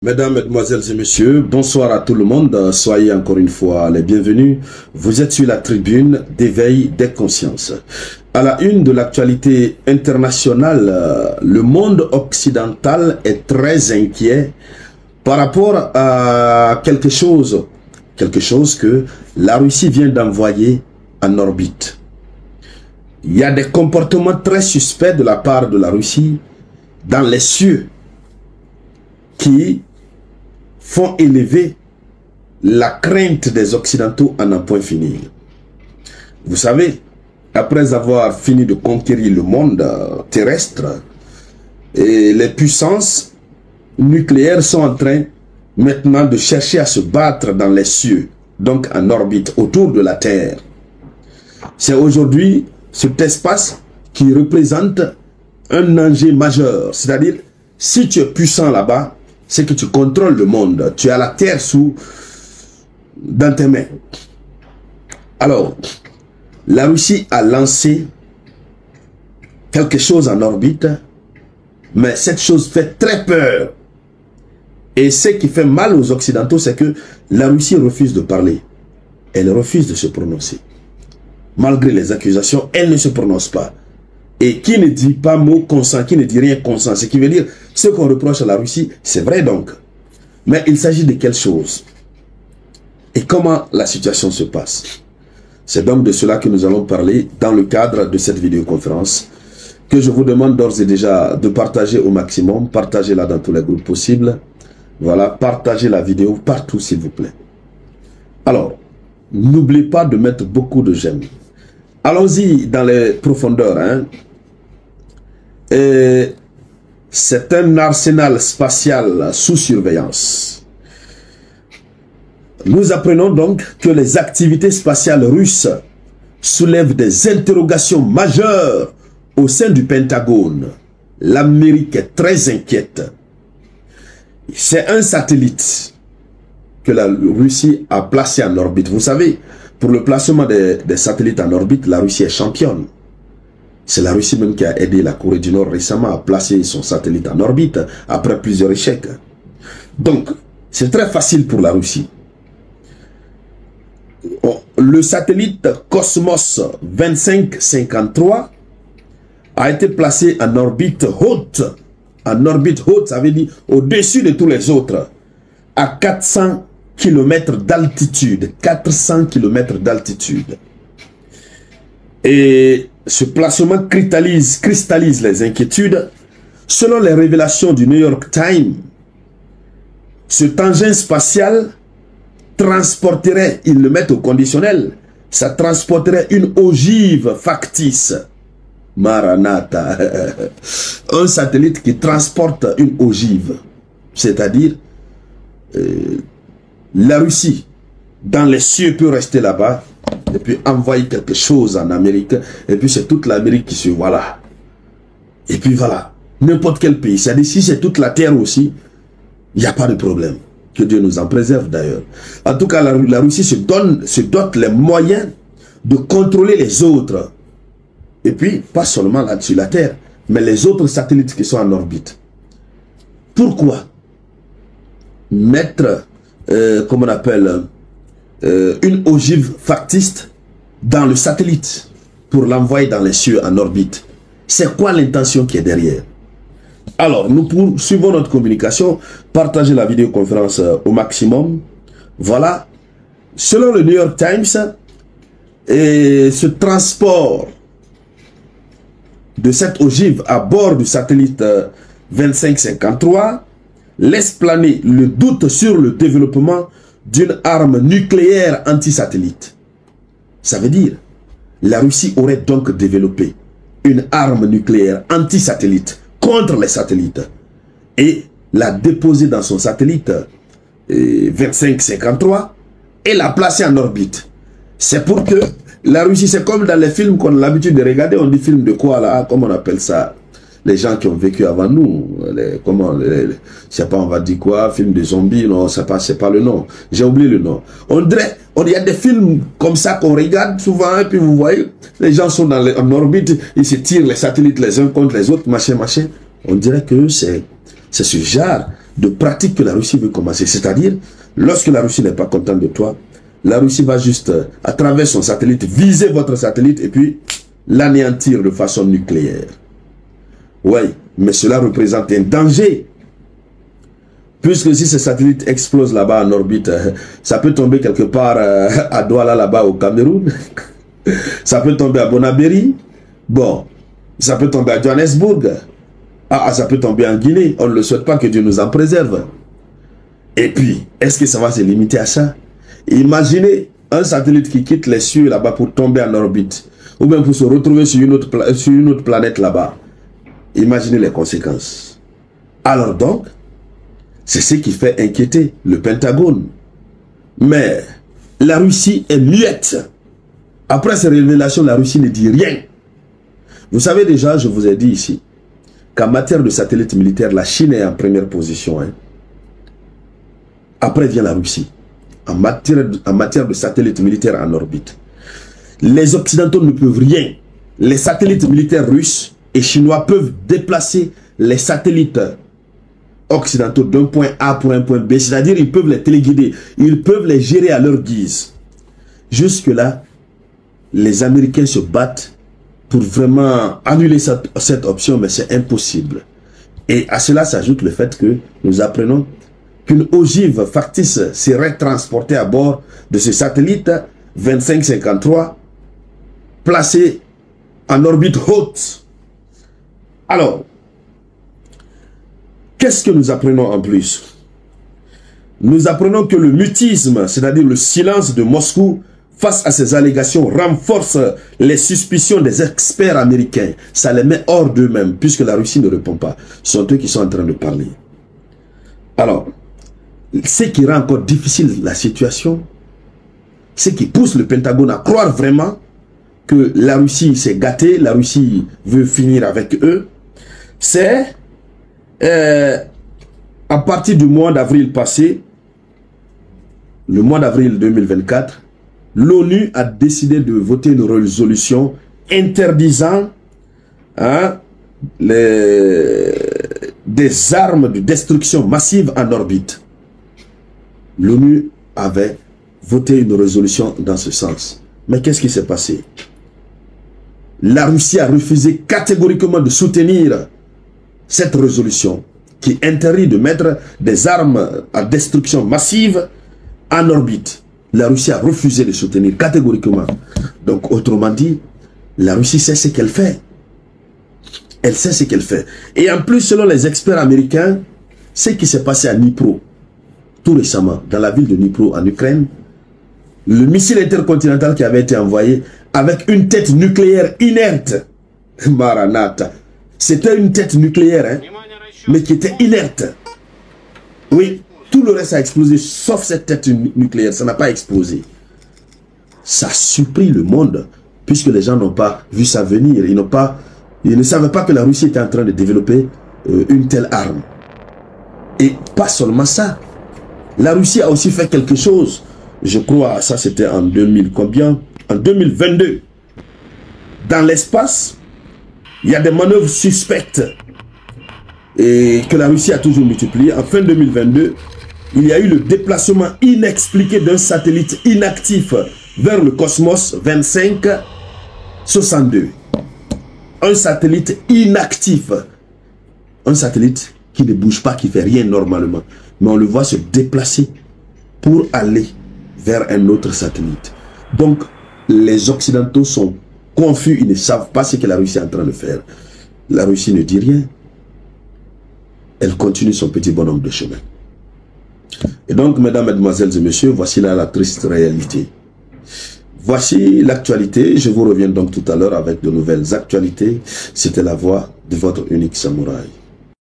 Mesdames, Mesdemoiselles et Messieurs, bonsoir à tout le monde. Soyez encore une fois les bienvenus. Vous êtes sur la tribune d'éveil des consciences. À la une de l'actualité internationale, le monde occidental est très inquiet par rapport à quelque chose que la Russie vient d'envoyer en orbite. Il y a des comportements très suspects de la part de la Russie dans les cieux qui font élever la crainte des Occidentaux à n'en point finir. Vous savez, après avoir fini de conquérir le monde terrestre, et les puissances nucléaires sont en train maintenant de chercher à se battre dans les cieux, donc en orbite autour de la Terre. C'est aujourd'hui cet espace qui représente un danger majeur, c'est-à-dire si tu es puissant là-bas, c'est que tu contrôles le monde. Tu as la terre dans tes mains. Alors, la Russie a lancé quelque chose en orbite, mais cette chose fait très peur. Et ce qui fait mal aux Occidentaux, c'est que la Russie refuse de parler. Elle refuse de se prononcer. Malgré les accusations, elle ne se prononce pas. Et qui ne dit pas mot consent, qui ne dit rien consent, ce qui veut dire, ce qu'on reproche à la Russie, c'est vrai donc. Mais il s'agit de quelle chose? Et comment la situation se passe? C'est donc de cela que nous allons parler dans le cadre de cette vidéoconférence, que je vous demande d'ores et déjà de partager au maximum, partagez-la dans tous les groupes possibles. Voilà, partagez la vidéo partout s'il vous plaît. Alors, n'oubliez pas de mettre beaucoup de j'aime. Allons-y dans les profondeurs, hein. C'est un arsenal spatial sous surveillance. Nous apprenons donc que les activités spatiales russes soulèvent des interrogations majeures au sein du Pentagone. L'Amérique est très inquiète. C'est un satellite que la Russie a placé en orbite. Vous savez, pour le placement des satellites en orbite, la Russie est championne. C'est la Russie même qui a aidé la Corée du Nord récemment à placer son satellite en orbite après plusieurs échecs. Donc, c'est très facile pour la Russie. Le satellite Cosmos 2553 a été placé en orbite haute. En orbite haute, ça veut dire au-dessus de tous les autres, à 400 km d'altitude. 400 km d'altitude. Et ce placement cristallise les inquiétudes. Selon les révélations du New York Times, cet engin spatial transporterait, ils le mettent au conditionnel, ça transporterait une ogive factice. Maranatha. Un satellite qui transporte une ogive. C'est-à-dire, la Russie, dans les cieux, peut rester là-bas et puis envoyer quelque chose en Amérique. Et puis c'est toute l'Amérique qui se voit là. Et puis voilà. N'importe quel pays. C'est-à-dire, si c'est toute la terre aussi, il n'y a pas de problème. Que Dieu nous en préserve d'ailleurs. En tout cas, la Russie se dote les moyens de contrôler les autres. Et puis, pas seulement là sur la Terre, mais les autres satellites qui sont en orbite. Pourquoi mettre, comme on appelle, une ogive factice dans le satellite pour l'envoyer dans les cieux en orbite? C'est quoi l'intention qui est derrière? Alors, nous poursuivons notre communication. Partagez la vidéoconférence au maximum. Voilà. Selon le New York Times, ce transport de cette ogive à bord du satellite 2553 laisse planer le doute sur le développement d'une arme nucléaire anti-satellite. Ça veut dire, la Russie aurait donc développé une arme nucléaire anti-satellite contre les satellites et l'a déposée dans son satellite 2553 et l'a placée en orbite. C'est pour que la Russie, c'est comme dans les films qu'on a l'habitude de regarder, on dit film de quoi là, comment on appelle ça? Les gens qui ont vécu avant nous, je sais pas, on va dire quoi, film de zombies, non, c'est pas le nom. J'ai oublié le nom. Il y a des films comme ça qu'on regarde souvent, et puis vous voyez, les gens sont en orbite, ils se tirent les satellites les uns contre les autres, machin, machin. On dirait que c'est ce genre de pratiques que la Russie veut commencer. C'est-à-dire, lorsque la Russie n'est pas contente de toi, la Russie va juste, à travers son satellite, viser votre satellite et puis l'anéantir de façon nucléaire. Oui, mais cela représente un danger. Puisque si ce satellite explose là-bas en orbite, ça peut tomber quelque part à Douala là-bas au Cameroun. Ça peut tomber à Bonabéry. Bon, ça peut tomber à Johannesburg. Ah, ça peut tomber en Guinée. On ne le souhaite pas, que Dieu nous en préserve. Et puis, est-ce que ça va se limiter à ça? Imaginez un satellite qui quitte les cieux là-bas pour tomber en orbite. Ou bien pour se retrouver sur une autre planète là-bas. Imaginez les conséquences. Alors donc, c'est ce qui fait inquiéter le Pentagone. Mais la Russie est muette. Après ces révélations, la Russie ne dit rien. Vous savez déjà, je vous ai dit ici, qu'en matière de satellites militaires, la Chine est en première position. Hein. Après vient la Russie. En matière de satellites militaires en orbite. Les Occidentaux ne peuvent rien. Les satellites militaires russes et chinois peuvent déplacer les satellites occidentaux d'un point A pour un point B. C'est-à-dire ils peuvent les téléguider. Ils peuvent les gérer à leur guise. Jusque-là, les Américains se battent pour vraiment annuler cette option, mais c'est impossible. Et à cela s'ajoute le fait que nous apprenons qu'une ogive factice serait transportée à bord de ce satellite 2553 placé en orbite haute. Alors, qu'est-ce que nous apprenons en plus? Nous apprenons que le mutisme, c'est-à-dire le silence de Moscou face à ces allégations, renforce les suspicions des experts américains. Ça les met hors d'eux-mêmes, puisque la Russie ne répond pas. Ce sont eux qui sont en train de parler. Alors, ce qui rend encore difficile la situation, ce qui pousse le Pentagone à croire vraiment que la Russie s'est gâtée, la Russie veut finir avec eux, c'est à partir du mois d'avril passé, le mois d'avril 2024, l'ONU a décidé de voter une résolution interdisant des armes de destruction massive en orbite. L'ONU avait voté une résolution dans ce sens. Mais qu'est-ce qui s'est passé? La Russie a refusé catégoriquement de soutenir cette résolution qui interdit de mettre des armes à destruction massive en orbite. La Russie a refusé de soutenir catégoriquement. Donc, autrement dit, la Russie sait ce qu'elle fait. Elle sait ce qu'elle fait. Et en plus, selon les experts américains, ce qui s'est passé à Dnipro, tout récemment, dans la ville de Dnipro, en Ukraine, le missile intercontinental qui avait été envoyé avec une tête nucléaire inerte, Maranatha, c'était une tête nucléaire, hein, mais qui était inerte. Oui, tout le reste a explosé, sauf cette tête nucléaire, ça n'a pas explosé. Ça a surpris le monde, puisque les gens n'ont pas vu ça venir. Ils ne savaient pas que la Russie était en train de développer une telle arme. Et pas seulement ça. La Russie a aussi fait quelque chose. Je crois, ça c'était en 2000, combien? En 2022. Dans l'espace, il y a des manœuvres suspectes et que la Russie a toujours multiplié. En fin 2022, il y a eu le déplacement inexpliqué d'un satellite inactif vers le cosmos 2562. Un satellite inactif. Un satellite qui ne bouge pas, qui ne fait rien normalement. Mais on le voit se déplacer pour aller vers un autre satellite. Donc, les Occidentaux sont confus, ils ne savent pas ce que la Russie est en train de faire. La Russie ne dit rien. Elle continue son petit bonhomme de chemin. Et donc, mesdames, mesdemoiselles et messieurs, voici là la triste réalité. Voici l'actualité. Je vous reviens donc tout à l'heure avec de nouvelles actualités. C'était la voix de votre unique samouraï.